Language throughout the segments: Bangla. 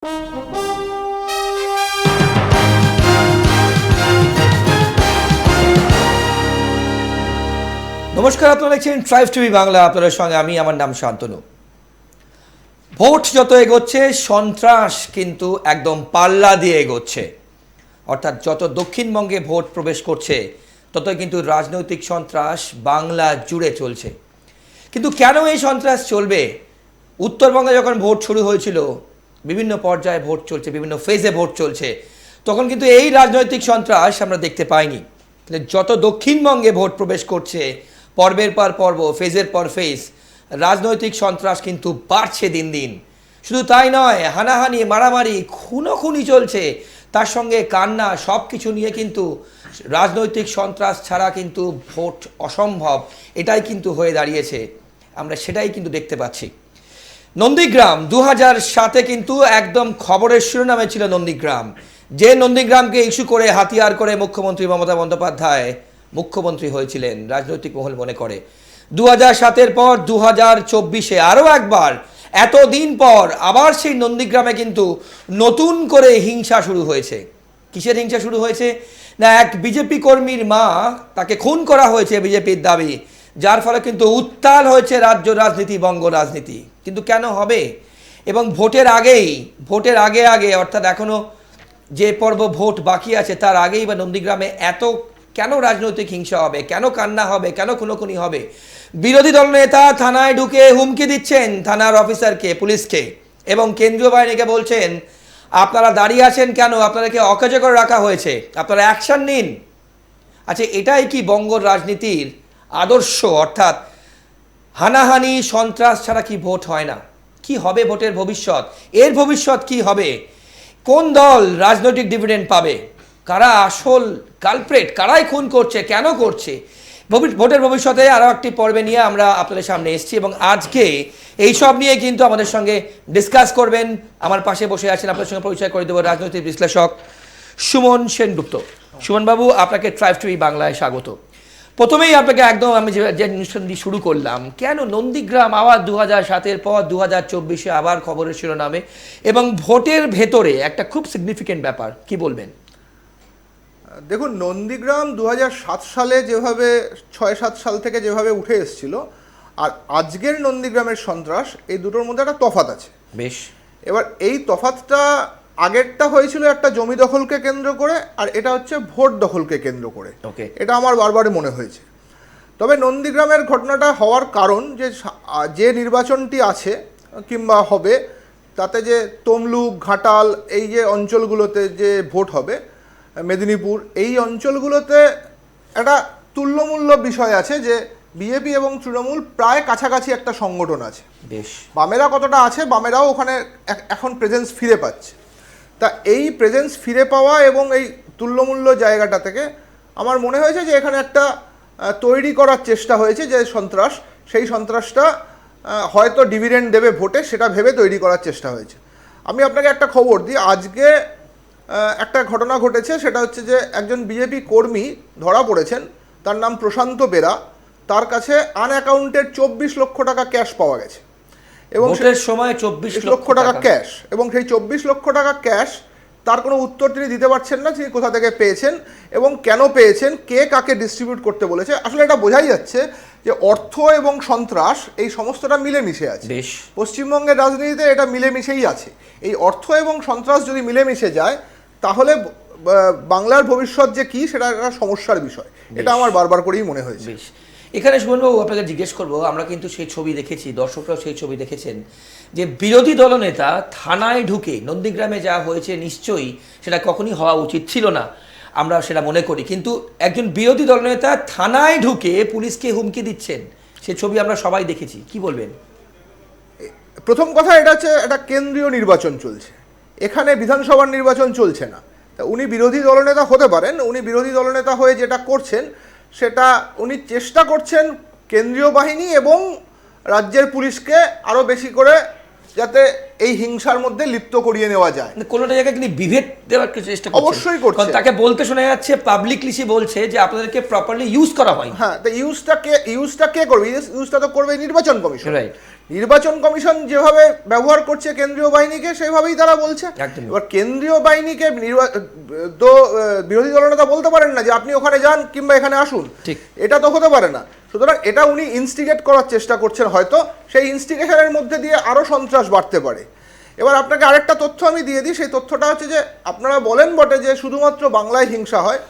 নমস্কার, আপনারা দেখছেন ট্রাইব টিভি বাংলা। আপনাদের সঙ্গে আমি, আমার নাম শান্তনু। ভোট যত এগোচ্ছে সন্ত্রাস কিন্তু একদম পাল্লা দিয়ে এগোচ্ছে। অর্থাৎ যত দক্ষিণবঙ্গে ভোট প্রবেশ করছে ততই কিন্তু রাজনৈতিক সন্ত্রাস বাংলা জুড়ে চলছে। কিন্তু কেন এই সন্ত্রাস চলবে? উত্তরবঙ্গে যখন ভোট শুরু হয়েছিল, বিভিন্ন পর্যায়ে ভোট চলছে, বিভিন্ন ফেজে ভোট চলছে, তখন কিন্তু এই রাজনৈতিক সন্ত্রাস আমরা দেখতে পাইনি। কিন্তু যত দক্ষিণবঙ্গে ভোট প্রবেশ করছে, পর্বের পর পর্ব, ফেজের পর ফেজ, রাজনৈতিক সন্ত্রাস কিন্তু বাড়ছে দিন দিন। শুধু তাই নয়, হানাহানি, মারামারি, খুনোখুনি চলছে, তার সঙ্গে কান্না, সব কিছু নিয়ে কিন্তু রাজনৈতিক সন্ত্রাস ছাড়া কিন্তু ভোট অসম্ভব, এটাই কিন্তু হয়ে দাঁড়িয়েছে। আমরা সেটাই কিন্তু দেখতে পাচ্ছি। নন্দীগ্রাম 2007-এ কিন্তু একদম খবরের শিরোনামে ছিল নন্দীগ্রাম। যে নন্দীগ্রামকে ইস্যু করে, হাতিয়ার করে মুখ্যমন্ত্রী মমতা বন্দ্যোপাধ্যায় মুখ্যমন্ত্রী হয়েছিলেন, রাজনৈতিক মহল মনে করে। 2007-এর পর 2024-এ আরও একবার, এতদিন পর আবার সেই নন্দীগ্রামে কিন্তু নতুন করে হিংসা শুরু হয়েছে। কিসের হিংসা শুরু হয়েছে? না, এক বিজেপি কর্মীর মা, তাকে খুন করা হয়েছে বিজেপির দাবি, যার ফলে কিন্তু উত্তাল হয়েছে রাজ্য রাজনীতি, বঙ্গ রাজনীতি। কিন্তু কেন হবে? এবং ভোটের আগে অর্থাৎ এখনও যে পর্ব ভোট বাকি আছে তার আগেই বা নন্দীগ্রামে এত কেন রাজনৈতিক হিংসা হবে, কেন কান্না হবে, কেন খুনোখুনি হবে? বিরোধী দলনেতা থানায় ঢুকে হুমকি দিচ্ছেন থানার অফিসারকে, পুলিশকে, এবং কেন্দ্রীয় বাহিনীকে বলছেন, আপনারা দাঁড়িয়ে আছেন কেন? আপনাদেরকে অকেজো করে রাখা হয়েছে, আপনারা অ্যাকশন নিন। আচ্ছা, এটাই কি বঙ্গর রাজনীতির আদর্শ? অর্থাৎ হানাহানি, সন্ত্রাস ছাড়া কি ভোট হয় না? কি হবে ভোটের ভবিষ্যৎ? এর ভবিষ্যৎ কি হবে? কোন দল রাজনৈতিক ডিভিডেন্ড পাবে? কারা আসল কালপ্রেট? কারাই খুন করছে, কেন করছে? ভোটের ভবিষ্যতে আরও একটি পর্বে নিয়ে আমরা আপনাদের সামনে এসেছি, এবং আজকে এই সব নিয়ে কিন্তু আমাদের সঙ্গে ডিসকাস করবেন। আমার পাশে বসে আছেন, আপনাদের সঙ্গে পরিচয় করে দেবো, রাজনৈতিক বিশ্লেষক সুমন সেনগুপ্ত। সুমনবাবু, আপনাকে ট্রাইব টিভি বাংলায় স্বাগত। প্রথমেই আপনাকে একদম আমি যে অনুষ্ঠান দিয়ে শুরু করলাম, কেন নন্দীগ্রাম আবার 2007-এর পর 2024-এ আবার খবরের শিরোনামে, এবং ভোটের ভেতরে একটা খুব সিগনিফিকেন্ট ব্যাপার, কি বলবেন? দেখুন, নন্দীগ্রাম 2007 সালে যেভাবে 6-7 সাল থেকে যেভাবে উঠে এসেছিল, আর আজকের নন্দীগ্রামের সন্ত্রাস, এই দুটোর মধ্যে একটা তফাৎ আছে। বেশ। এবার এই তফাৎটা, আগেরটা হয়েছিল একটা জমি দখলকে কেন্দ্র করে, আর এটা হচ্ছে ভোট দখলকে কেন্দ্র করে। ওকে। এটা আমার বারবারই মনে হয়েছে। তবে নন্দীগ্রামের ঘটনাটা হওয়ার কারণ, যে নির্বাচনটি আছে কিংবা হবে, তাতে যে তমলুক, ঘাটাল, এই যে অঞ্চলগুলোতে যে ভোট হবে, মেদিনীপুর, এই অঞ্চলগুলোতে একটা তুল্যমূল্য বিষয় আছে যে বিজেপি এবং তৃণমূল প্রায় কাছাকাছি একটা সংগঠন আছে। বেশ। বামেরা কতটা আছে, বামেরাও ওখানে এখন প্রেজেন্স ফিরে পাচ্ছে। তা এই প্রেজেন্স ফিরে পাওয়া এবং এই তুল্যমূল্য জায়গাটা থেকে আমার মনে হয়েছে যে এখানে একটা তৈরি করার চেষ্টা হয়েছে, যে সন্ত্রাস, সেই সন্ত্রাসটা হয়তো ডিভিডেন্ড দেবে ভোটে, সেটা ভেবে তৈরি করার চেষ্টা হয়েছে। আমি আপনাকে একটা খবর দিই। আজকে একটা ঘটনা ঘটেছে, সেটা হচ্ছে যে একজন বিজেপি কর্মী ধরা পড়েছেন, তার নাম প্রশান্ত বেরা। তার কাছে আনঅ্যাকাউন্টেড 24 লক্ষ টাকা ক্যাশ পাওয়া গেছে, এবং ভোটের সময় 24 লক্ষ টাকা ক্যাশ, এবং সেই 24 লক্ষ টাকা ক্যাশ তার কোনো উত্তর তিনি দিতে পারছেন না, তিনি কোথা থেকে পেয়েছেন এবং কেন পেয়েছেন, কে কাকে ডিস্ট্রিবিউট করতে বলেছে। আসলে এটা বোঝাই যাচ্ছে যে অর্থ এবং সন্ত্রাস এই সমস্তটা মিলেমিশে আছে। পশ্চিমবঙ্গের রাজনীতিতে এটা মিলেমিশেই আছে। এই অর্থ এবং সন্ত্রাস যদি মিলেমিশে যায়, তাহলে বাংলার ভবিষ্যৎ যে কি, সেটা একটা সমস্যার বিষয়। এটা আমার বারবার করেই মনে হয়েছে। এখানে সুমনবাবু, আপনাকে জিজ্ঞেস করবো, আমরা কিন্তু সেই ছবি দেখেছি, দর্শকরাও সেই ছবি দেখেছেন, যে বিরোধী দলনেতা থানায় ঢুকে, নন্দীগ্রামে যা হয়েছে নিশ্চয়ই সেটা কখনই হওয়া উচিত ছিল না, আমরা সেটা মনে করি, কিন্তু একজন বিরোধী দলনেতা থানায় ঢুকে পুলিশকে হুমকি দিচ্ছেন, সে ছবি আমরা সবাই দেখেছি, কি বলবেন? প্রথম কথা, এটা হচ্ছে একটা কেন্দ্রীয় নির্বাচন চলছে, এখানে বিধানসভার নির্বাচন চলছে না। তা উনি বিরোধী দলনেতা হতে পারেন, উনি বিরোধী দলনেতা হয়ে যেটা করছেন, সেটা উনি চেষ্টা করছেন কেন্দ্রীয় বাহিনী এবং রাজ্যের পুলিশকে আরও বেশি করে যাতে এই হিংসার মধ্যে লিপ্ত করিয়ে নেওয়া যায়। কোনোটা জায়গায় তিনি বিভেদ দেওয়ার চেষ্টা করছেন। অবশ্যই করছে। তাকে বলতে শোনা যাচ্ছে, পাবলিকলি সে বলছে যে আপনাদেরকে প্রপারলি ইউজ করা হয়। হ্যাঁ, তো ইউজটা কে করবে? ইউজটা তো করবে নির্বাচন কমিশন। নির্বাচন কমিশন যেভাবে ব্যবহার করছে কেন্দ্রীয় বাহিনীকে সেভাবেই তারা বলছে। একদমই। এবার কেন্দ্রীয় বাহিনীকে তো বিরোধী দলনেতা বলতে পারেন না যে আপনি ওখানে যান কিংবা এখানে আসুন, ঠিক। এটা তো হতে পারে না। সুতরাং এটা উনি ইনস্টিগেট করার চেষ্টা করছেন, হয়তো সেই ইনস্টিগেশনের মধ্যে দিয়ে আরও সন্ত্রাস বাড়তে পারে। এবার আপনাকে আরেকটা তথ্য আমি দিয়ে দিই, সেই তথ্যটা হচ্ছে যে আপনারা বলেন বটে যে শুধুমাত্র বাংলায় হিংসা হয়,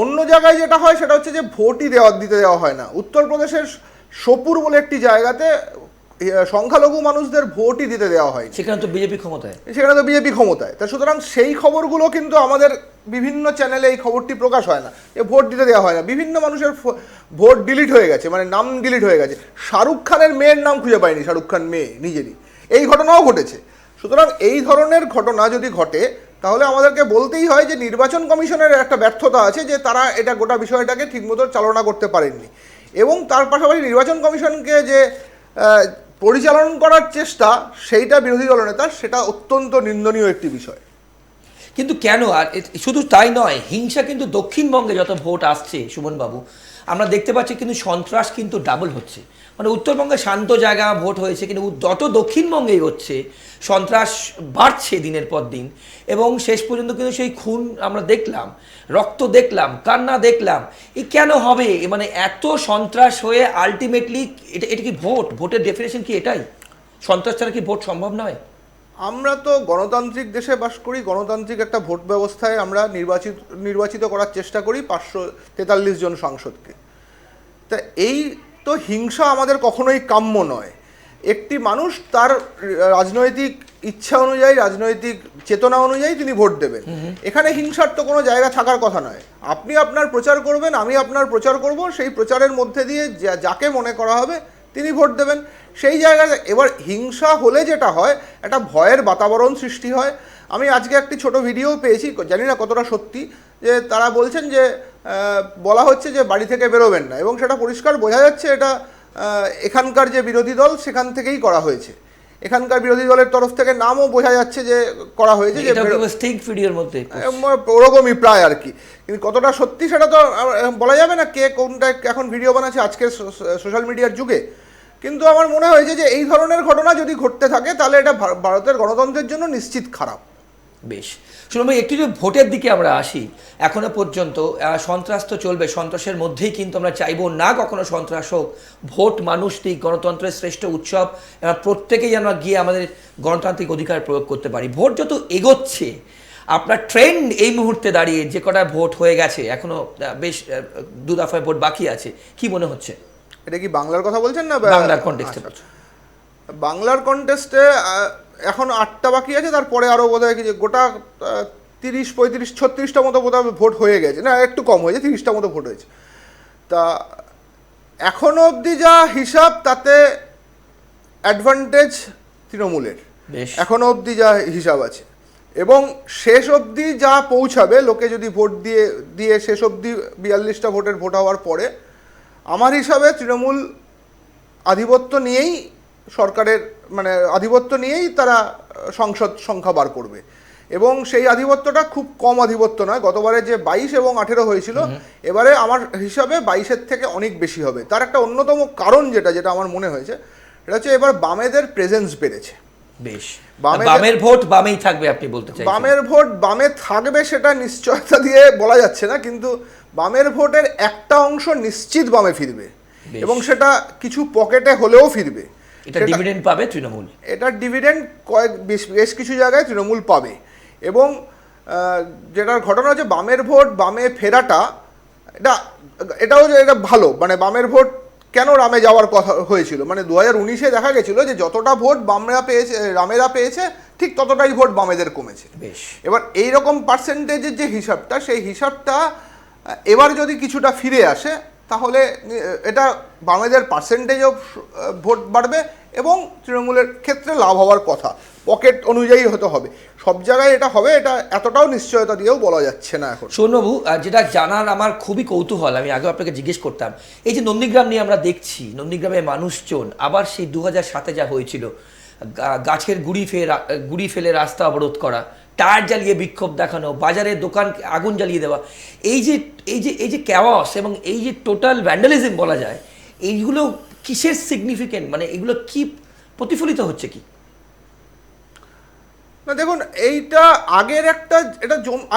অন্য জায়গায় যেটা হয় সেটা হচ্ছে যে ভোটই দিতে দেওয়া হয় না। উত্তরপ্রদেশের সোপুর বলে একটি জায়গাতে সংখ্যালঘু মানুষদের ভোটই দিতে দেওয়া হয়, সেখানে তো বিজেপি ক্ষমতায়, ক্ষমতায়। তা সুতরাং সেই খবরগুলো কিন্তু আমাদের বিভিন্ন চ্যানেলে এই খবরটি প্রকাশ হয় না, যে ভোট দিতে দেওয়া হয় না। বিভিন্ন মানুষের ভোট ডিলিট হয়ে গেছে, মানে নাম ডিলিট হয়ে গেছে। শাহরুখ খানের মেয়ের নাম খুঁজে পায়নি, শাহরুখ খান মেয়ে নিজেরই, এই ঘটনাও ঘটেছে। সুতরাং এই ধরনের ঘটনা যদি ঘটে তাহলে আমাদেরকে বলতেই হয় যে নির্বাচন কমিশনের একটা ব্যর্থতা আছে, যে তারা এটা গোটা বিষয়টাকে ঠিকমতো চালনা করতে পারেননি। এবং তার পাশাপাশি নির্বাচন কমিশনকে যে পরিচালনা করার চেষ্টা সেইটা বিরোধী দলনেতার, সেটা অত্যন্ত নিন্দনীয় একটি বিষয়। কিন্তু কেন? আর শুধু তাই নয়, হিংসা কিন্তু দক্ষিণবঙ্গে যত ভোট আসছে সুমনবাবু, আমরা দেখতে পাচ্ছি কিন্তু সন্ত্রাস কিন্তু ডাবল হচ্ছে। মানে উত্তরবঙ্গে শান্ত জায়গা ভোট হয়েছে, কিন্তু যত দক্ষিণবঙ্গেই হচ্ছে সন্ত্রাস বাড়ছে দিনের পর দিন। এবং শেষ পর্যন্ত কিন্তু সেই খুন আমরা দেখলাম, রক্ত দেখলাম, কান্না দেখলাম। কেন হবে? মানে এত সন্ত্রাস হয়ে আলটিমেটলি এটা কি ভোটের ডেফিনেশন কি এটাই? সন্ত্রাস ছাড়া কি ভোট সম্ভব নয়? আমরা তো গণতান্ত্রিক দেশে বাস করি, গণতান্ত্রিক একটা ভোট ব্যবস্থায় আমরা নির্বাচিত করার চেষ্টা করি 543 জন সাংসদকে। তা এই তো হিংসা আমাদের কখনোই কাম্য নয়। একটি মানুষ তার রাজনৈতিক ইচ্ছা অনুযায়ী, রাজনৈতিক চেতনা অনুযায়ী তিনি ভোট দেবেন। এখানে হিংসার তো কোনো জায়গা থাকার কথা নয়। আপনি আপনার প্রচার করবেন, আমি আপনার প্রচার করব, সেই প্রচারের মধ্যে দিয়ে যাকে মনে করা হবে তিনি ভোট দেবেন। সেই জায়গায় এবার হিংসা হলে যেটা হয়, একটা ভয়ের বাতাবরণ সৃষ্টি হয়। আমি আজকে একটি ছোট ভিডিও পেয়েছি, জানি না কতটা সত্যি, যে তারা বলছেন যে বলা হচ্ছে যে বাড়ি থেকে বেরোবেন না, এবং সেটা পরিষ্কার বোঝা যাচ্ছে এটা এখানকার যে বিরোধী দল সেখান থেকেই করা হয়েছে। এখানকার বিরোধী দলের তরফ থেকে নামও বোঝা যাচ্ছে যে করা হয়েছে, যে ভিডিওর মধ্যে ওরকমই প্রায় আর কি। কিন্তু কতটা সত্যি সেটা তো বলা যাবে না, কে কোনটা এখন ভিডিও বানাচ্ছে আজকের সোশ্যাল মিডিয়ার যুগে। কিন্তু আমার মনে হয়েছে যে এই ধরনের ঘটনা যদি ঘটতে থাকে তাহলে এটা ভারতের গণতন্ত্রের জন্য নিশ্চিত খারাপ। বেশ, শুনুন ভাই, একটু যদি ভোটের দিকে আমরা আসি, এখনো পর্যন্ত সন্ত্রাস তো চলবে, সন্ত্রাসের মধ্যেই কিন্তু আমরা চাইবো না কখনো সন্ত্রাস হোক। ভোট মানুষ দিক, গণতন্ত্রের শ্রেষ্ঠ উৎসব, প্রত্যেকেই আমরা গিয়ে আমাদের গণতান্ত্রিক অধিকার প্রয়োগ করতে পারি। ভোট যত এগোচ্ছে, আপনার ট্রেন্ড এই মুহূর্তে দাঁড়িয়ে যে কটা ভোট হয়ে গেছে, এখনো বেশ 2 দফায় ভোট বাকি আছে, কি মনে হচ্ছে? এটা কি বাংলার কথা বলছেন না বাংলার কনটেক্সটে? বাংলার কন্টেস্টে এখন 8টা বাকি আছে, তারপরে আরও বোধহয় গোটা 30, 35, 36টা মতো বোধহয় ভোট হয়ে গেছে, না একটু কম হয়েছে, 30টা মতো ভোট হয়েছে। তা এখনো অবধি যা হিসাব, তাতে অ্যাডভান্টেজ তৃণমূলের, এখনো অবধি যা হিসাব আছে। এবং শেষ অবধি যা পৌঁছাবে, লোকে যদি ভোট দিয়ে শেষ অবধি 42টা ভোট হওয়ার পরে, আমার হিসাবে তৃণমূল আধিপত্য নিয়েই সরকারের, মানে আধিপত্য নিয়েই তারা সংসদ সংখ্যা বার করবে। এবং সেই আধিপত্যটা খুব কম আধিপত্য নয়। গতবারে যে 22 এবং 18 হয়েছিল, এবারে আমার হিসাবে 22-এর থেকে অনেক বেশি হবে। তার একটা অন্যতম কারণ যেটা আমার মনে হয়েছে, সেটা হচ্ছে এবার বামেদের প্রেজেন্স বেড়েছে। বেশ, বামের ভোট বামেই থাকবে আপনি বলতে চাইছেন? বামের ভোট বামে থাকবে সেটা নিশ্চয়তা দিয়ে বলা যাচ্ছে না, কিন্তু বামের ভোটের একটা অংশ নিশ্চিত বামে ফিরবে, এবং সেটা কিছু পকেটে হলেও ফিরবে। এটা ডিভিডেন্ড পাবে তৃণমূল, এটা ডিভিডেন্ড বেশ কিছু জায়গায় তৃণমূল পাবে। এবং যেটার ঘটনা হচ্ছে বামের ভোট বামে ফেরাটা, এটা ভালো। মানে বামের ভোট কেন রামে যাওয়ার কথা হয়েছিল, মানে 2019-এ দেখা গেছিল যে যতটা ভোট রামেরা পেয়েছে ঠিক ততটাই ভোট বামেদের কমেছে। এবার এইরকম পার্সেন্টেজের যে হিসাবটা, সেই হিসাবটা এবার যদি কিছুটা ফিরে আসে, তাহলে এটা বামেদের পার্সেন্টেজও ভোট বাড়বে এবং তৃণমূলের ক্ষেত্রে লাভ হওয়ার কথা। পকেট অনুযায়ী হতে হবে, সব জায়গায় এটা হবে, এটা এতটাও নিশ্চয়তা দিয়েও বলা যাচ্ছে না এখন। সৌনবাবু, যেটা জানার আমার খুবই কৌতূহল, আমি আগেও আপনাকে জিজ্ঞেস করতাম, এই যে নন্দীগ্রাম নিয়ে আমরা দেখছি, নন্দীগ্রামের মানুষজন আবার সেই 2007-এ যা হয়েছিল, গাছের গুড়ি ফেলে রাস্তা অবরোধ করা, টায়ার জ্বালিয়ে বিক্ষোভ দেখানো, বাজারের দোকান আগুন জ্বালিয়ে দেওয়া, এই যে ক্যাওয়াস এবং এই যে টোটাল ভ্যান্ডালিজম বলা যায়, এইগুলো কিসের সিগনিফিকেন্ট? মানে এগুলো কি প্রতিফলিত হচ্ছে কি? না দেখুন, এইটা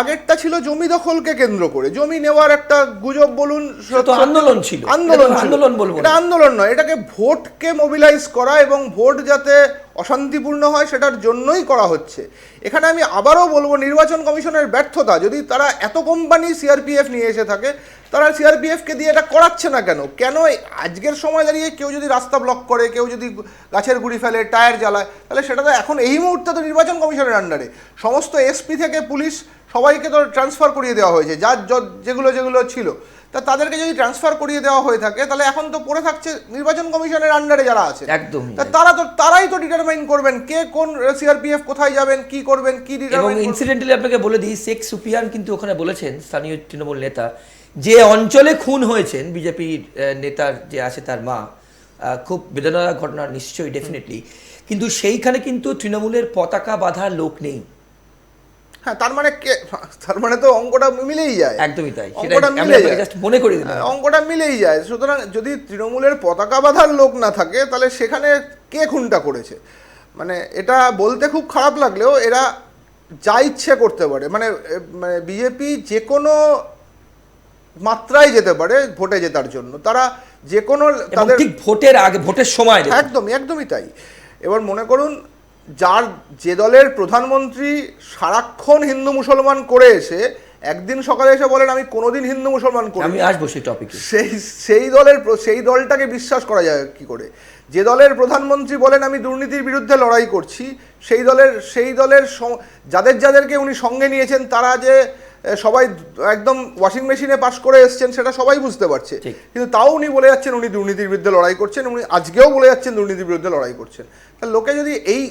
আগেরটা ছিল জমি দখলকে কেন্দ্র করে, জমি নেওয়ার একটা গুজব বলুন, তো আন্দোলন ছিল, আন্দোলন বলবো এটা আন্দোলন নয়, এটাকে ভোটকে মোবিলাইজ করা এবং ভোট যাতে অশান্তিপূর্ণ হয় সেটার জন্যই করা হচ্ছে। এখানে আমি আবারও বলবো, নির্বাচন কমিশনের ব্যর্থতা। যদি তারা এত কোম্পানি সিআরপিএফ নিয়ে এসে থাকে, তারা সিআরপিএফকে দিয়ে এটা করাচ্ছে না কেন? কেন আজকের সময় দাঁড়িয়ে কেউ যদি রাস্তা ব্লক করে, কেউ যদি গাছের গুঁড়ি ফেলে, টায়ার জ্বালায়, তাহলে সেটা তো এখন এই মুহূর্তে তো নির্বাচন কমিশনের আন্ডারে। সমস্ত এসপি থেকে পুলিশ সবাইকে তো ট্রান্সফার করিয়ে দেওয়া হয়েছে, যেগুলো ছিল, তা তাদেরকে যদি ট্রান্সফার করিয়ে দেওয়া হয়ে থাকে, তাহলে এখন তো পড়ে থাকছে নির্বাচন কমিশনের আন্ডারে যারা আছে। একদম, তারাই তো ডিটারমাইন করবেন কে কোন সিআরপিএফ কোথায় যাবেন, কি করবেন, কি এবং ইনসিডেন্টালি আপনাকে বলে দিই, শেখ সুফিয়ান কিন্তু ওখানে বলেছেন, স্থানীয় তৃণমূল নেতা, যে অঞ্চলে খুন হয়েছেন বিজেপির নেতার যে আছে তার মা, খুব বেদনার ঘটনা নিশ্চয়ই, ডেফিনেটলি, কিন্তু সেইখানে কিন্তু তৃণমূলের পতাকা বাঁধার লোক নেই। হ্যাঁ, তার মানে তো অঙ্কটা মিলেই যায়। একদমই তাই, অঙ্কটা মিলে যায়, জাস্ট মনে করিয়ে দিলাম, অঙ্কটা মিলেই যায়। সুতরাং যদি তৃণমূলের পতাকা বাঁধার লোক না থাকে, তাহলে সেখানে কে খুনটা করেছে? মানে এটা বলতে খুব খারাপ লাগলেও এরা যা ইচ্ছে করতে পারে। মানে বিজেপি যে কোনো মাত্রায় যেতে পারে ভোটে জেতার জন্য। তারা যে কোনো তাদের ঠিক ভোটের আগে, ভোটের সময় একদমই তাই। এবার মনে করুন, যে দলের প্রধানমন্ত্রী সারাক্ষণ হিন্দু মুসলমান করে এসে একদিন সকালে এসে বলেন আমি কোনোদিন হিন্দু মুসলমান করি, আমি আসবো সেই টপিকে, সেই দলটাকে বিশ্বাস করা যায় কি করে? যে দলের প্রধানমন্ত্রী বলেন আমি দুর্নীতির বিরুদ্ধে লড়াই করছি, সেই দলের যাদেরকে উনি সঙ্গে নিয়েছেন, তারা যে সবাই একদম ওয়াশিং মেশিনে পাস করে এসছেন সেটা সবাই বুঝতে পারছে, কিন্তু তাও উনি বলে যাচ্ছেন উনি দুর্নীতির বিরুদ্ধে লড়াই করছেন, উনি আজকেও বলে যাচ্ছেন দুর্নীতির বিরুদ্ধে লড়াই করছেন। তাহলে লোকে যদি এই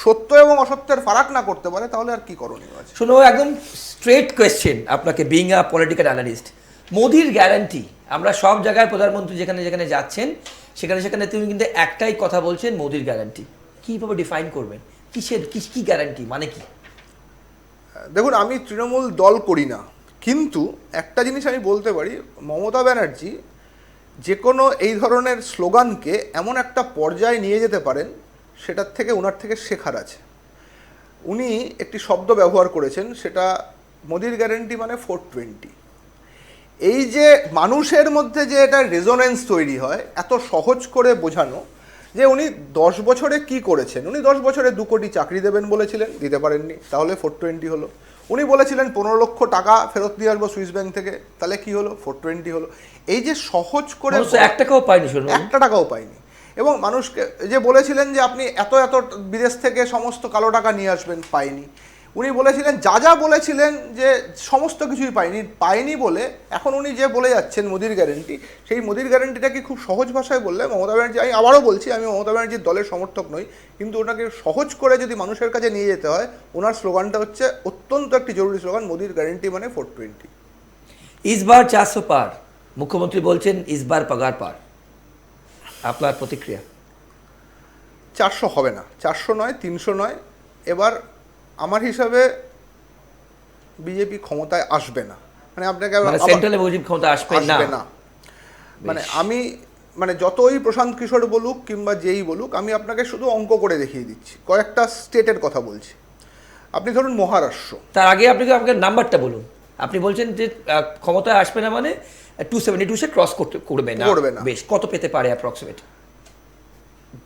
সত্য এবং অসত্যের ফারাক না করতে পারে, তাহলে আর কি করণীয় আছে? শুনো, একদম স্ট্রেট কোয়েশ্চেন আপনাকে, বিং আ পলিটিক্যাল অ্যানালিস্ট, মোদির গ্যারান্টি, আমরা সব জায়গায় প্রধানমন্ত্রী যেখানে যেখানে যাচ্ছেন সেখানে তিনি কিন্তু একটাই কথা বলছেন, মোদির গ্যারান্টি। কীভাবে ডিফাইন করবেন? কি গ্যারান্টি মানে কি? দেখুন, আমি তৃণমূল দল করি না, কিন্তু একটা জিনিস আমি বলতে পারি, মমতা ব্যানার্জি যে কোনো এই ধরনের স্লোগানকে এমন একটা পর্যায়ে নিয়ে যেতে পারেন, সেটার থেকে ওনার থেকে শেখার আছে। উনি একটি শব্দ ব্যবহার করেছেন, সেটা মোদির গ্যারান্টি মানে 420। এই যে মানুষের মধ্যে যে এটা রেজোনেন্স তৈরি হয়, এত সহজ করে বোঝানো যে উনি 10 বছরে কি করেছেন। উনি 10 বছরে 2 কোটি চাকরি দেবেন বলেছিলেন, দিতে পারেননি, তাহলে 420 হলো। উনি বলেছিলেন 15 লক্ষ টাকা ফেরত দিয়ে আসবো সুইস ব্যাংক থেকে, তাহলে কি হলো? 420 হলো। এই যে সহজ করে, 1 টাকাও পায়নি, একটা টাকাও পায়নি। এবং মানুষকে যে বলেছিলেন যে আপনি এত বিদেশ থেকে সমস্ত কালো টাকা নিয়ে আসবেন, পায়নি। উনি বলেছিলেন যা বলেছিলেন যে সমস্ত কিছুই পায়নি বলে এখন উনি যে বলে যাচ্ছেন মোদির গ্যারান্টি, সেই মোদির গ্যারান্টিটা কি খুব সহজ ভাষায় বললে মমতা ব্যানার্জি, আমি আবারও বলছি আমি মমতা ব্যানার্জির দলের সমর্থক নই, কিন্তু ওনাকে সহজ করে যদি মানুষের কাছে নিয়ে যেতে হয়, ওনার স্লোগানটা হচ্ছে অত্যন্ত একটি জরুরি স্লোগান, মোদির গ্যারান্টি মানে 420। ইসবার 400 পার, মুখ্যমন্ত্রী বলছেন ইসবার পাগার পার, আপনার প্রতিক্রিয়া? 400 হবে না, 400 নয়, 300 নয়। এবার আমার হিসাবে বিজেপি ক্ষমতায় আসবে না। মানে আপনাকে সেন্ট্রালে বিজেপি ক্ষমতা আসবে না। মানে যতই প্রশান্ত কিশোর বলুক কিংবা যেই বলুক, আমি আপনাকে শুধু অঙ্ক করে দেখিয়ে দিচ্ছি, কয়েকটা স্টেটের কথা বলছি। আপনি ধরুন মহারাষ্ট্র। তার আগে আপনাকে নাম্বারটা বলুন। আপনি বলছেন যে ক্ষমতায় আসবে না মানে 272 ক্রস করবে না, বেশ কত পেতে পারে অ্যাপ্রক্সিমেট?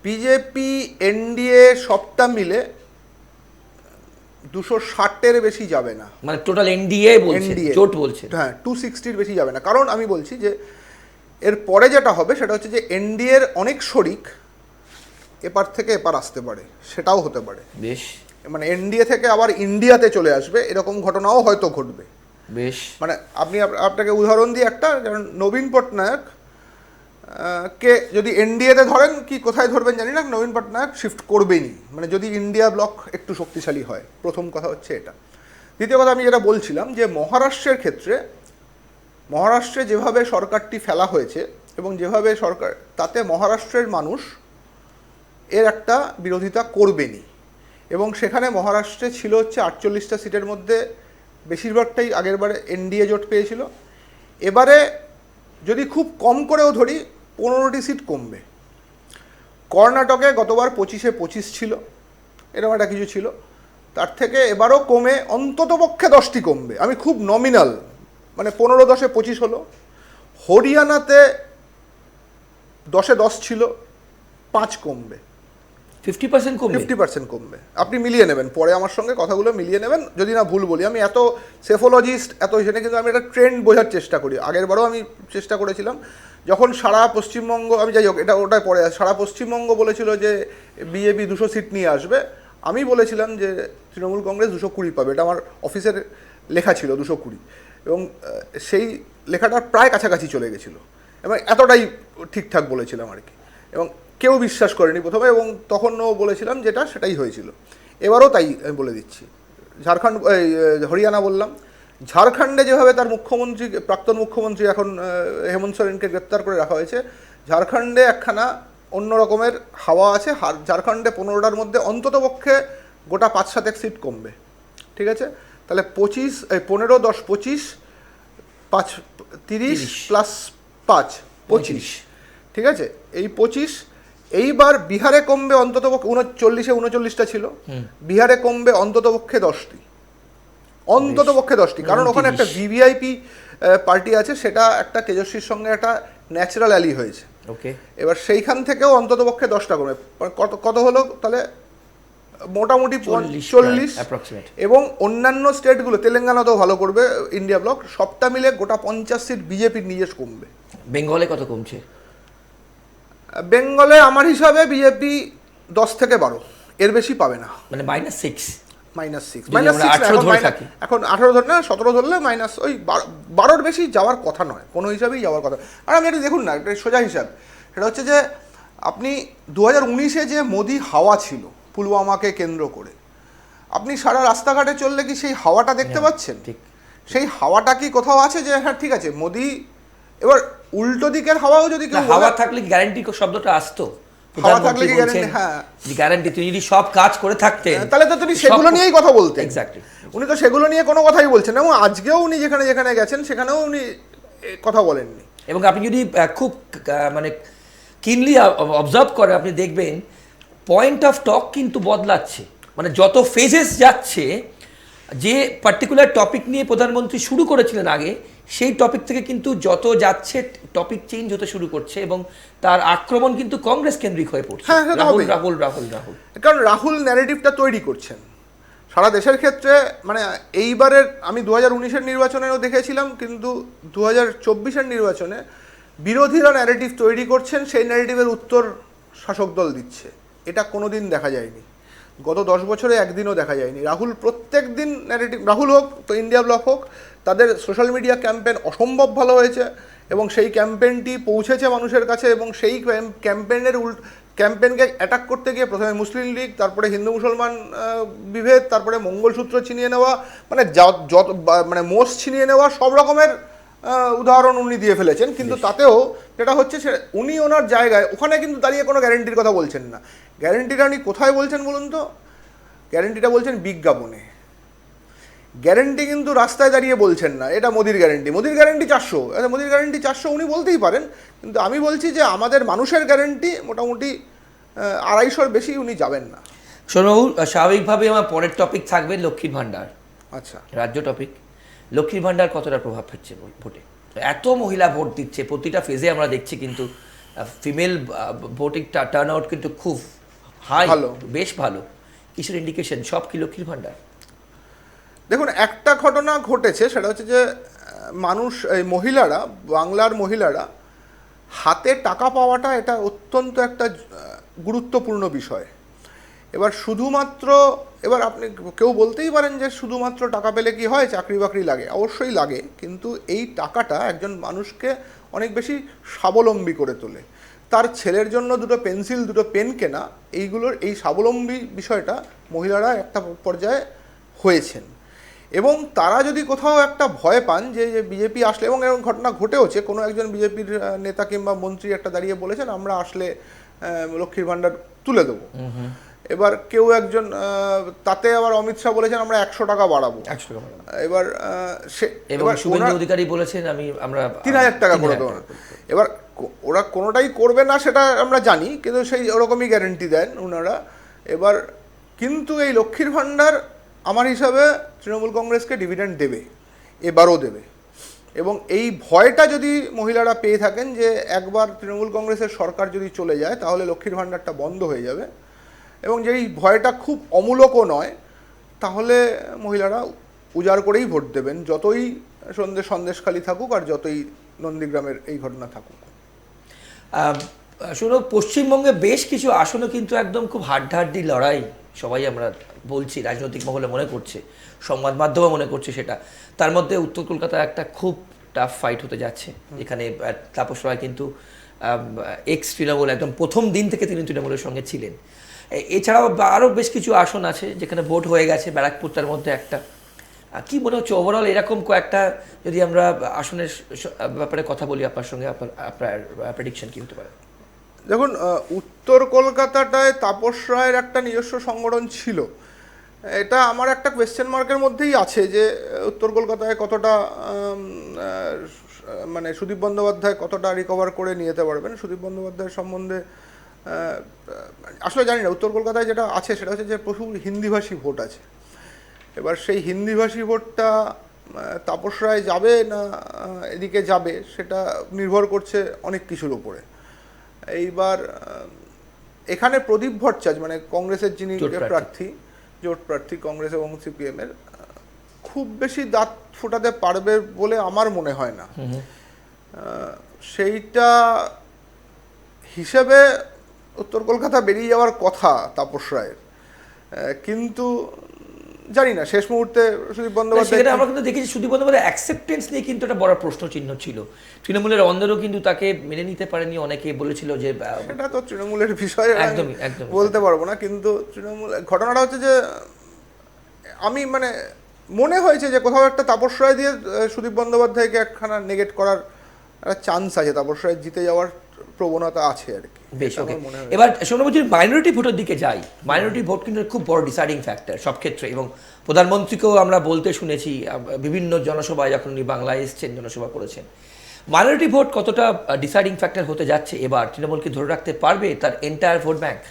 বিজেপি এনডিএ সবটা মিলে 260-এর বেশি যাবে না। মানে টোটাল এনডিএ বলছে, জোট বলছে, হ্যাঁ 260-র বেশি যাবে না। কারণ আমি বলছি যে এর পরে যেটা হবে সেটা হচ্ছে যে এনডিএর অনেক শরিক এপার থেকে এপার আসতে পারে, সেটাও হতে পারে। বেশ, মানে এনডিএ থেকে আবার ইন্ডিয়াতে চলে আসবে, এরকম ঘটনাও হয়তো ঘটবে। বেশ, মানে আপনাকে উদাহরণ দিই একটা, যেমন নবীন পটনায়ক কে যদি এনডিএতে ধরেন, কি কোথায় ধরবেন জানি না, নবীন পটনায়ক শিফট করবেনি, মানে যদি ইন্ডিয়া ব্লক একটু শক্তিশালী হয়। প্রথম কথা হচ্ছে এটা। দ্বিতীয় কথা, আমি যেটা বলছিলাম যে মহারাষ্ট্রের ক্ষেত্রে, মহারাষ্ট্রে যেভাবে সরকারটি ফেলা হয়েছে এবং যেভাবে সরকার, তাতে মহারাষ্ট্রের মানুষ এর একটা বিরোধিতা করবেনি। এবং সেখানে মহারাষ্ট্রে ছিল হচ্ছে 48টা সিটের মধ্যে বেশিরভাগটাই আগেরবারে এনডিএ জোট পেয়েছিল। এবারে যদি খুব কম করেও ধরি 15টি সিট কমবে। কর্ণাটকে গতবার 25-25 ছিল, এরকম একটা কিছু ছিল, তার থেকে এবারও কমে অন্ততপক্ষে 10টি কমবে। আমি খুব নমিনাল, মানে 15-10-25 হলো। হরিয়ানাতে 10-10 ছিল, 5 কমবে, 50% কমবে। 50% কমবে। আপনি মিলিয়ে নেবেন, পরে আমার সঙ্গে কথাগুলো মিলিয়ে নেবেন, যদি না ভুল বলি। আমি এত সেফোলজিস্ট এত হিসেবে, কিন্তু আমি একটা ট্রেন্ড বোঝার চেষ্টা করি। আগের বারও আমি চেষ্টা করেছিলাম, যখন সারা পশ্চিমবঙ্গ, আমি যাই হোক এটা ওটাই পরে, সারা পশ্চিমবঙ্গ বলেছিল যে বিজেপি 200 সিট নিয়ে আসবে, আমি বলেছিলাম যে তৃণমূল কংগ্রেস 220 পাবে। এটা আমার অফিসের লেখা ছিল 220, এবং সেই লেখাটার প্রায় কাছাকাছি চলে গেছিলো, এবং এতটাই ঠিকঠাক বলেছিলাম আর কি, এবং কেউ বিশ্বাস করেনি প্রথমে, এবং তখনও বলেছিলাম যেটা সেটাই হয়েছিল। এবারও তাই আমি বলে দিচ্ছি। ঝাড়খণ্ড, হরিয়ানা বললাম। ঝাড়খণ্ডে যেভাবে তার মুখ্যমন্ত্রী, প্রাক্তন মুখ্যমন্ত্রী এখন হেমন্ত সোরেনকে গ্রেপ্তার করে রাখা হয়েছে, ঝাড়খণ্ডে একখানা অন্য রকমের হাওয়া আছে। ঝাড়খণ্ডে 15টার মধ্যে অন্ততপক্ষে গোটা 5-7 সিট কমবে, ঠিক আছে? তাহলে 15-10-25, 5-30 প্লাস 5, 25, ঠিক আছে? এই 25। এইবার বিহারে কমবে অন্ততপক্ষে 39-39টা ছিল, বিহারে কমবে অন্ততপক্ষে 10টি, অন্ততপক্ষে 10টি, কারণ ওখানে একটা ভিভিআইপি পার্টি আছে, সেটা একটা তেজস্বীর সঙ্গে একটা ন্যাচারাল অ্যালি হয়েছে। ওকে, এবার সেইখান থেকেও অন্ততপক্ষে 10টা কমবে। কত কত হলো তাহলে? মোটামুটি 40। এবং অন্যান্য স্টেটগুলো, তেলেঙ্গানাতেও ভালো করবে ইন্ডিয়া ব্লক, সবটা মিলে গোটা 50 সিট বিজেপির নিজের কমবে। বেঙ্গলে কত কমছে? বেঙ্গলে আমার হিসাবে বিজেপি 10-12, এর বেশি পাবে না, মানে -6। এখন 18 ধরে না, 17 ধরলে মাইনাস ওই 12-র বেশি যাওয়ার কথা নয়, কোনো হিসাবেই যাওয়ার কথা। আর আমি একটু দেখুন না, একটা সোজা হিসাব, সেটা হচ্ছে যে আপনি 2019-এ যে মোদি হাওয়া ছিল পুলওয়ামাকে কেন্দ্র করে, আপনি সারা রাস্তাঘাটে চললে কি সেই হাওয়াটা দেখতে পাচ্ছেন? সেই হাওয়াটা কি কোথাও আছে যে হ্যাঁ ঠিক আছে মোদি? এবার উল্টো দিকের হাওয়াও যদি কেউ, হাওয়া থাকলে গ্যারান্টি শব্দটা আসতো, হাওয়া থাকলে কি গ্যারান্টি? হ্যাঁ, গ্যারান্টি, তিনি যদি সব কাজ করে থাকতেন তাহলে তো তিনি সেগুলো নিয়েই কথা বলতেন। এক্স্যাক্টলি, উনি তো সেগুলো নিয়ে কোনো কথাই বলছেন না, এবং আজকেও উনি যেখানে যেখানে গেছেন সেখানেও উনি কথা বলেননি। এবং আপনি যদি খুব মানে কিনলি অবজার্ভ করে, আপনি দেখবেন পয়েন্ট অফ টক কিন্তু বদলাচ্ছে, মানে যত ফেজেস যাচ্ছে, যে পার্টিকুলার টপিক নিয়ে প্রধানমন্ত্রী শুরু করেছিলেন আগে, সেই টপিক থেকে কিন্তু যত যাচ্ছে টপিক চেঞ্জ হতে শুরু করছে, এবং তার আক্রমণ কিন্তু কংগ্রেস কেন্দ্রিক হয়ে পড়ছে। রাহুল রাহুল রাহুল রাহুল, কারণ রাহুল ন্যারেটিভটা তৈরি করছেন সারা দেশের ক্ষেত্রে। মানে এইবারের আমি 2019-এর নির্বাচনেও দেখেছিলাম, কিন্তু 2024-এর নির্বাচনে বিরোধীরা ন্যারেটিভ তৈরি করছেন, সেই ন্যারেটিভের উত্তর শাসক দল দিচ্ছে। এটা কোনো দিন দেখা যায়নি, গত 10 বছরে একদিনও দেখা যায়নি। রাহুল প্রত্যেক দিন ন্যারেটিভ, রাহুল হোক তো ইন্ডিয়া ব্লক হোক, তাদের সোশ্যাল মিডিয়া ক্যাম্পেন অসম্ভব ভালো হয়েছে, এবং সেই ক্যাম্পেনটি পৌঁছেছে মানুষের কাছে, এবং সেই ক্যাম্পেনকে অ্যাটাক করতে গিয়ে প্রথমে মুসলিম লীগ, তারপরে হিন্দু মুসলমান বিভেদ, তারপরে মঙ্গলসূত্র ছিনিয়ে নেওয়া, মানে যত মানে মোষ ছিনিয়ে নেওয়া, সব রকমের উদাহরণ উনি দিয়ে ফেলেছেন। কিন্তু তাতেও যেটা হচ্ছে, সে উনি ওনার জায়গায় ওখানে কিন্তু দাঁড়িয়ে কোনো গ্যারেন্টির কথা বলছেন না। গ্যারেন্টিটা উনি কোথায় বলছেন বলুন তো? গ্যারেন্টিটা বলছেন বিজ্ঞাপনে। গ্যারেন্টি কিন্তু রাস্তায় দাঁড়িয়ে বলছেন না, এটা মোদির গ্যারেন্টি, মোদির গ্যারেন্টি 400, মোদির গ্যারেন্টি 400 উনি বলতেই পারেন, কিন্তু আমি বলছি যে আমাদের মানুষের গ্যারেন্টি মোটামুটি 250-র বেশি উনি যাবেন না। সৌরভবাবু, স্বাভাবিকভাবে আমার পরের টপিক থাকবে লক্ষ্মীর ভাণ্ডার। আচ্ছা, রাজ্য টপিক। লক্ষ্মীর ভাণ্ডার কতটা প্রভাব ফেলছে ভোটে? এত মহিলা ভোট দিচ্ছে প্রতিটা ফেজে, আমরা দেখছি, কিন্তু ফিমেল ভোটিং টার্ন আউট কিন্তু খুব হাই, বেশ ভালো। কিসের ইন্ডিকেশন? সব কি লক্ষ্মীর ভাণ্ডার? দেখুন, একটা ঘটনা ঘটেছে, সেটা হচ্ছে যে মানুষ, এই মহিলারা, বাংলার মহিলারা হাতে টাকা পাওয়াটা এটা অত্যন্ত একটা গুরুত্বপূর্ণ বিষয়। এবার শুধুমাত্র, এবার আপনি কেউ বলতেই পারেন যে শুধুমাত্র টাকা পেলে কি হয়, চাকরি বাকরি লাগে? অবশ্যই লাগে, কিন্তু এই টাকাটা একজন মানুষকে অনেক বেশি স্বাবলম্বী করে তোলে। তার ছেলের জন্য 2টো পেন্সিল, 2টো পেন কেনা, এইগুলোর, এই স্বাবলম্বী বিষয়টা মহিলারা একটা পর্যায়ে হয়েছেন। এবং তারা যদি কোথাও একটা ভয় পান যে বিজেপি আসলে, এবং এরকম ঘটনা ঘটেওছে, কোনো একজন বিজেপির নেতা কিংবা মন্ত্রী একটা দাঁড়িয়ে বলেছেন আমরা আসলে লক্ষ্মীর ভাণ্ডার তুলে দেবো। এবার কেউ একজন, তাতে আবার অমিত শাহ বলেছেন আমরা 100 টাকা বাড়াবো। এবার শুভেন্দু অধিকারী বলেছেন আমরা 3000 টাকা করে দেবো। এবার ওরা কোনোটাই করবে না সেটা আমরা জানি, কিন্তু সেই ওরকমই গ্যারেন্টি দেন ওনারা। এবার কিন্তু এই লক্ষ্মীর ভাণ্ডার আমার হিসাবে তৃণমূল কংগ্রেসকে ডিভিডেন্ড দেবে, এবারও দেবে। এবং এই ভয়টা যদি মহিলারা পেয়ে থাকেন যে একবার তৃণমূল কংগ্রেসের সরকার যদি চলে যায় তাহলে লক্ষ্মীর ভাণ্ডারটা বন্ধ হয়ে যাবে, এবং যেই ভয়টা খুব অমূলকও নয়, তাহলে মহিলারা উজাড় করেই ভোট দেবেন, যতই সন্দেশখালি থাকুক আর যতই নন্দীগ্রামের এই ঘটনা থাকুক। শুনো, পশ্চিমবঙ্গে বেশ কিছু আসনও কিন্তু একদম খুব হাড্ডাহাড্ডি লড়াই, সবাই আমরা বলছি, রাজনৈতিক মহলে মনে করছে, সংবাদ মাধ্যমে মনে করছে সেটা। তার মধ্যে উত্তর কলকাতায় একটা খুব টাফ ফাইট হতে যাচ্ছে, যেখানে তাপস রায় কিন্তু এক্স তৃণমূল, একদম প্রথম দিন থেকে তিনি তৃণমূলের সঙ্গে ছিলেন। এছাড়াও আরও বেশ কিছু আসন আছে যেখানে ভোট হয়ে গেছে, ব্যারাকপুর তার মধ্যে একটা। কি মনে হচ্ছে ওভারঅল এরকম কয়েকটা, যদি আমরা আসনের ব্যাপারে কথা বলি আপনার সঙ্গে, আপনার প্রেডিকশন কি হতে পারে? দেখুন, উত্তর কলকাতাটায় তাপস রায়ের একটা নিজস্ব সংগঠন ছিল, এটা আমার একটা কোয়েশ্চেন মার্কের মধ্যেই আছে যে উত্তর কলকাতায় কতটা মানে সুদীপ বন্দ্যোপাধ্যায় কতটা রিকভার করে নিয়ে যেতে পারবেন। সুদীপ বন্দ্যোপাধ্যায়ের সম্বন্ধে আসলে জানি না। উত্তর কলকাতায় যেটা আছে সেটা হচ্ছে যে প্রচুর হিন্দিভাষী ভোট আছে। এবার সেই হিন্দিভাষী ভোটটা তাপস রায় যাবে না এদিকে যাবে, সেটা নির্ভর করছে অনেক কিছুর উপরে। এইবার এখানে প্রদীপ ভট্টাচার্য, মানে কংগ্রেসের যিনি প্রার্থী, জোট প্রার্থী কংগ্রেস এবং সিপিএমের, খুব বেশি দাঁত ফোটাতে পারবে বলে আমার মনে হয় না। সেইটা হিসেবে উত্তর কলকাতা বেরিয়ে যাওয়ার কথা তাপস রায়ের, কিন্তু জানি না শেষ মুহূর্তে সুদীপ বন্দ্যোপাধ্যায়। আমরা কিন্তু দেখেছি সুদীপ বন্দ্যোপাধ্যায় অ্যাকসেপ্টেন্স নিয়ে কিন্তু একটা বড় প্রশ্ন চিহ্ন ছিল। তৃণমূলের অন্দরও কিন্তু তাকে মেনে নিতে পারেনি, অনেকে বলেছিল যে সেটা তো তৃণমূলের বিষয়ে একদমই বলতে পারবো না। কিন্তু তৃণমূল ঘটনাটা হচ্ছে যে আমি মানে মনে হয়েছে যে কোথাও একটা তাপস রায় দিয়ে সুদীপ বন্দ্যোপাধ্যায়কে একখানা নেগেট করার একটা চান্স আছে, তাপস রায় জিতে যাওয়ার প্রবণতা আছে আর কি। বেশ, ওকে। এবার সোনামুখী মাইনরিটি ভোটের দিকে যাই। মাইনরিটি ভোট কিন্তু খুব বড় ডিসাইডিং ফ্যাক্টর সব ক্ষেত্রে, এবং প্রধানমন্ত্রীকেও আমরা বলতে শুনেছি বিভিন্ন জনসভায়, যখন উনি বাংলায় এসছেন, জনসভা করেছেন। মাইনরিটি ভোট কতটা ডিসাইডিং ফ্যাক্টর হতে যাচ্ছে এবার? তৃণমূলকে ধরে রাখতে পারবে তার এন্টায়ার ভোট ব্যাংক?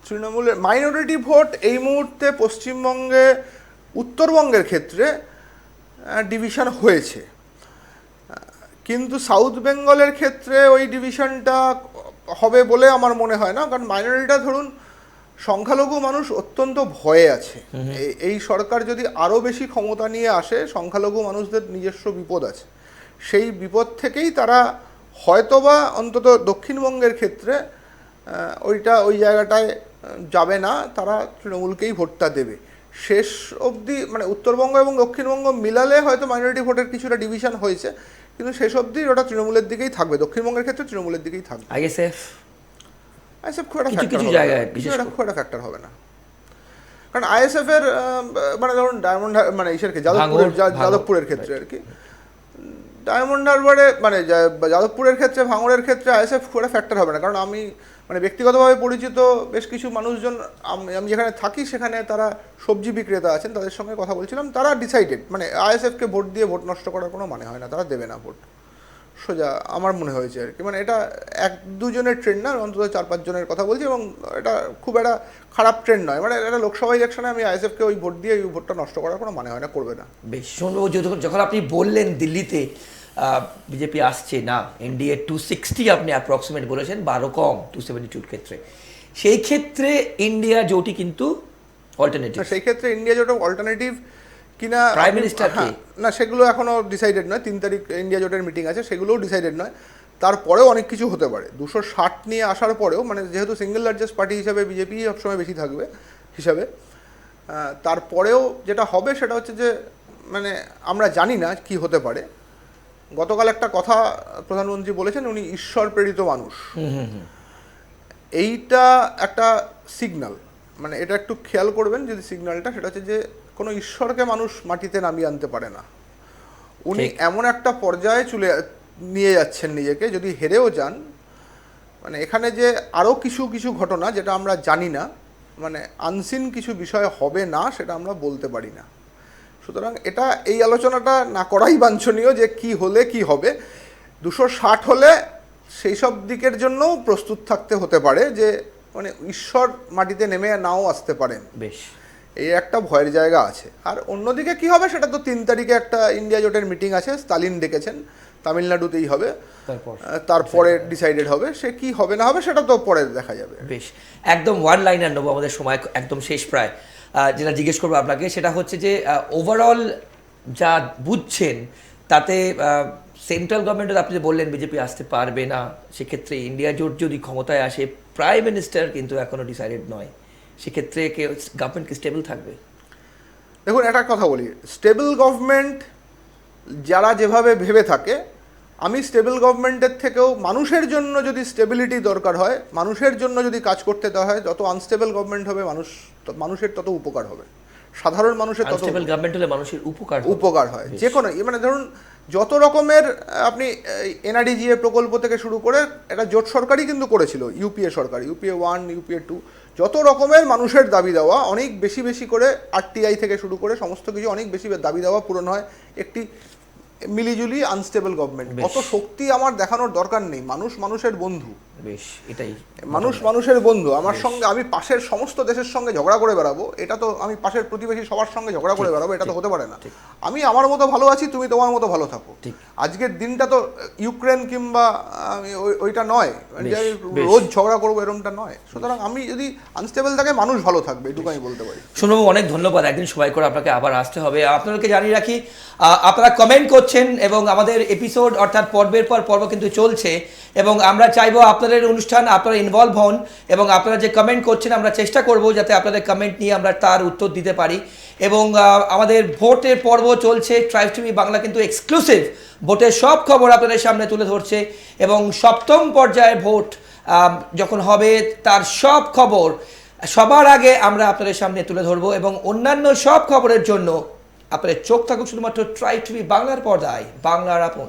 তৃণমূলের মাইনরিটি ভোট এই মুহূর্তে পশ্চিমবঙ্গে, উত্তরবঙ্গের ক্ষেত্রে ডিভিশন হয়েছে, কিন্তু সাউথ বেঙ্গলের ক্ষেত্রে ওই ডিভিশনটা হবে বলে আমার মনে হয় না। কারণ মাইনরিটিটা, ধরুন, সংখ্যালঘু মানুষ অত্যন্ত ভয়ে আছে। এই সরকার যদি আরও বেশি ক্ষমতা নিয়ে আসে, সংখ্যালঘু মানুষদের নিজস্ব বিপদ আছে। সেই বিপদ থেকেই তারা হয়তোবা অন্তত দক্ষিণবঙ্গের ক্ষেত্রে ওই জায়গাটায় যাবে না, তারা তৃণমূলকেই ভোটটা দেবে শেষ অবধি। মানে উত্তরবঙ্গ এবং দক্ষিণবঙ্গ মিলালে হয়তো মাইনরিটি ভোটের কিছুটা ডিভিশন হয়েছে, কিন্তু শেষ অবধি ওটা তৃণমূলের দিকেই থাকবে। দক্ষিণবঙ্গের ক্ষেত্রে তৃণমূলের দিকেই থাকবে। আইএসএফ খুব একটা ফ্যাক্টর হবে না, কারণ আইএসএফ এর মানে ধরুন ডায়মন্ড, মানে ইসের যাদবপুরের ক্ষেত্রে আর কি, ডায়মন্ড হারবারে মানে যাদবপুরের ক্ষেত্রে, ভাঙড়ের ক্ষেত্রে আইএসএফ খুব একটা ফ্যাক্টর হবে না। কারণ আমি মানে ব্যক্তিগতভাবে পরিচিত বেশ কিছু মানুষজন, আমি যেখানে থাকি সেখানে তারা সবজি বিক্রেতা আছেন, তাদের সঙ্গে কথা বলছিলাম, তারা ডিসাইডেড, মানে আইএসএফকে ভোট দিয়ে ভোট নষ্ট করার কোনো মানে হয় না, তারা দেবে না ভোট, সোজা আমার মনে হয়েছে আর কি। মানে এটা এক দুজনের ট্রেন্ড না, অন্তত 4-5 জনের কথা বলছি, এবং এটা খুব একটা খারাপ ট্রেন্ড নয়। মানে এটা লোকসভা ইলেকশনে আমি আইএসএফকে ওই ভোট দিয়ে ওই ভোটটা নষ্ট করার কোনো মানে হয় না, করবে না। বেশ, শুনবো যখন আপনি বললেন দিল্লিতে বিজেপি আসছে না, এনডিএ 260 আপনি অ্যাপ্রক্সিমেট বলেছেন, 12 কম 272 ক্ষেত্রে, সেই ক্ষেত্রে ইন্ডিয়া জোটই কিন্তু অল্টারনেটিভ। সেই ক্ষেত্রে ইন্ডিয়া জোট অল্টারনেটিভ কিনা, প্রাইম মিনিস্টার না, সেগুলো এখনো ডিসাইডেড নয়। 3 তারিখ ইন্ডিয়া জোটের মিটিং আছে, সেগুলোও ডিসাইডেড নয়। তারপরেও অনেক কিছু হতে পারে। 260 নিয়ে আসার পরেও, মানে যেহেতু সিঙ্গেল লার্জেস্ট পার্টি হিসাবে বিজেপি সবসময় বেশি থাকবে হিসাবে, তারপরেও যেটা হবে সেটা হচ্ছে যে, মানে আমরা জানি না কি হতে পারে। গতকাল একটা কথা প্রধানমন্ত্রী বলেছেন, উনি ঈশ্বর প্রেরিত মানুষ। এইটা একটা সিগন্যাল, মানে এটা একটু খেয়াল করবেন যদি সিগন্যালটা, সেটা হচ্ছে যে কোনো ঈশ্বরকে মানুষ মাটিতে নামিয়ে আনতে পারে না। উনি এমন একটা পর্যায়ে নিয়ে যাচ্ছেন নিজেকে, যদি হেরেও যান, মানে এখানে যে আরও কিছু ঘটনা যেটা আমরা জানি না, মানে আনসিন কিছু বিষয় হবে না, সেটা আমরা বলতে পারি না। সুতরাং এটা, এই আলোচনাটা না করাই বাঞ্ছনীয় যে কি হলে কি হবে। 260 হলে সেই সব দিকের জন্যও প্রস্তুত থাকতে হতে পারে যে মানে ঈশ্বর মাটিতে নেমে নাও আসতে পারেন, বেশ, এই একটা ভয়ের জায়গা আছে। আর অন্যদিকে কি হবে সেটা তো 3 তারিখে একটা ইন্ডিয়া জোটের মিটিং আছে, স্টালিন ডেকেছেন, তামিলনাড়ুতেই হবে, তারপরে ডিসাইডেড হবে, সে কি হবে না হবে সেটা তো পরে দেখা যাবে। বেশ, একদম ওয়ান লাইনার নেবো, আমাদের সময় একদম শেষ প্রায়। যেটা জিজ্ঞেস করবো আপনাকে সেটা হচ্ছে যে ওভারঅল যা বুঝছেন তাতে সেন্ট্রাল গভর্নমেন্টের, আপনি যে বললেন বিজেপি আসতে পারবে না, সেক্ষেত্রে ইন্ডিয়া জোট যদি ক্ষমতায় আসে, প্রাইম মিনিস্টার কিন্তু এখনো ডিসাইডেড নয়, সেক্ষেত্রে গভর্নমেন্ট কি স্টেবল থাকবে? দেখুন একটা কথা বলি, স্টেবল গভর্নমেন্ট যারা যেভাবে ভেবে থাকে, আমি স্টেবল গভর্নমেন্টের থেকেও মানুষের জন্য যদি স্টেবিলিটি দরকার হয়, মানুষের জন্য যদি কাজ করতে দেওয়া হয়, যত আনস্টেবল গভর্নমেন্ট হবে মানুষের তত উপকার হবে, সাধারণ মানুষের তত আনস্টেবল গভর্নমেন্ট হলে মানুষের উপকার হয়। যে কোনো মানে ধরুন যত রকমের আপনি এনআরডিজিএ প্রকল্প থেকে শুরু করে এটা জোট সরকারই কিন্তু করেছিল, ইউপিএ সরকার, ইউপিএ 1, ইউপিএ 2, যত রকমের মানুষের দাবি দেওয়া অনেক বেশি বেশি করে, আরটিআই থেকে শুরু করে সমস্ত কিছু অনেক বেশি দাবি দেওয়া পূরণ হয় একটি মিলিজুলি আনস্টেবল গভর্নমেন্ট। অত শক্তি আমার দেখানোর দরকার নেই, মানুষ মানুষের বন্ধু। বেশ, এটাই মানুষ মানুষের বন্ধু। আমার সঙ্গে আমি পাশের সমস্ত দেশের সঙ্গে ঝগড়া করে বেড়াবো, এটা তো আমি পাশের প্রতিবেশী সবার সঙ্গে ঝগড়া করে বেড়াবো, এটা তো হতে পারে না। আমি আমার মতো ভালো আছি, তুমি তোমার মতো ভালো থাকো। আজকের দিনটা তো ইউক্রেন কিংবা ওইটা নয়, যে রোজ ঝগড়া করবো এরকমটা নয়। সুতরাং আমি যদি আনস্টেবল থাকে, মানুষ ভালো থাকবে, এটুকু আমি বলতে পারি। শুনবো, অনেক ধন্যবাদ, একদিন সময় করে আপনাকে আবার আসতে হবে। আপনাদেরকে জানিয়ে রাখি, আপনারা কমেন্ট করছেন এবং আমাদের এপিসোড অর্থাৎ পর্বের পর পর্ব কিন্তু চলছে, এবং আমরা চাইবো আপনাদের অনুষ্ঠান আপনারা ইনভলভ হন, এবং আপনারা যে কমেন্ট করছেন আমরা চেষ্টা করব যাতে আপনাদের কমেন্ট নিয়ে আমরা তার উত্তর দিতে পারি। এবং আমাদের ভোটের পর্ব চলছে, ট্রাইব টিভি বাংলা কিন্তু এক্সক্লুসিভ ভোটের সব খবর আপনাদের সামনে তুলে ধরছে, এবং সপ্তম পর্যায়ের ভোট যখন হবে তার সব খবর সবার আগে আমরা আপনাদের সামনে তুলে ধরবো, এবং অন্যান্য সব খবরের জন্য আপনাদের চোখ থাকুক শুধুমাত্র ট্রাইব টিভি বাংলার পর্দায়, বাংলার আপন।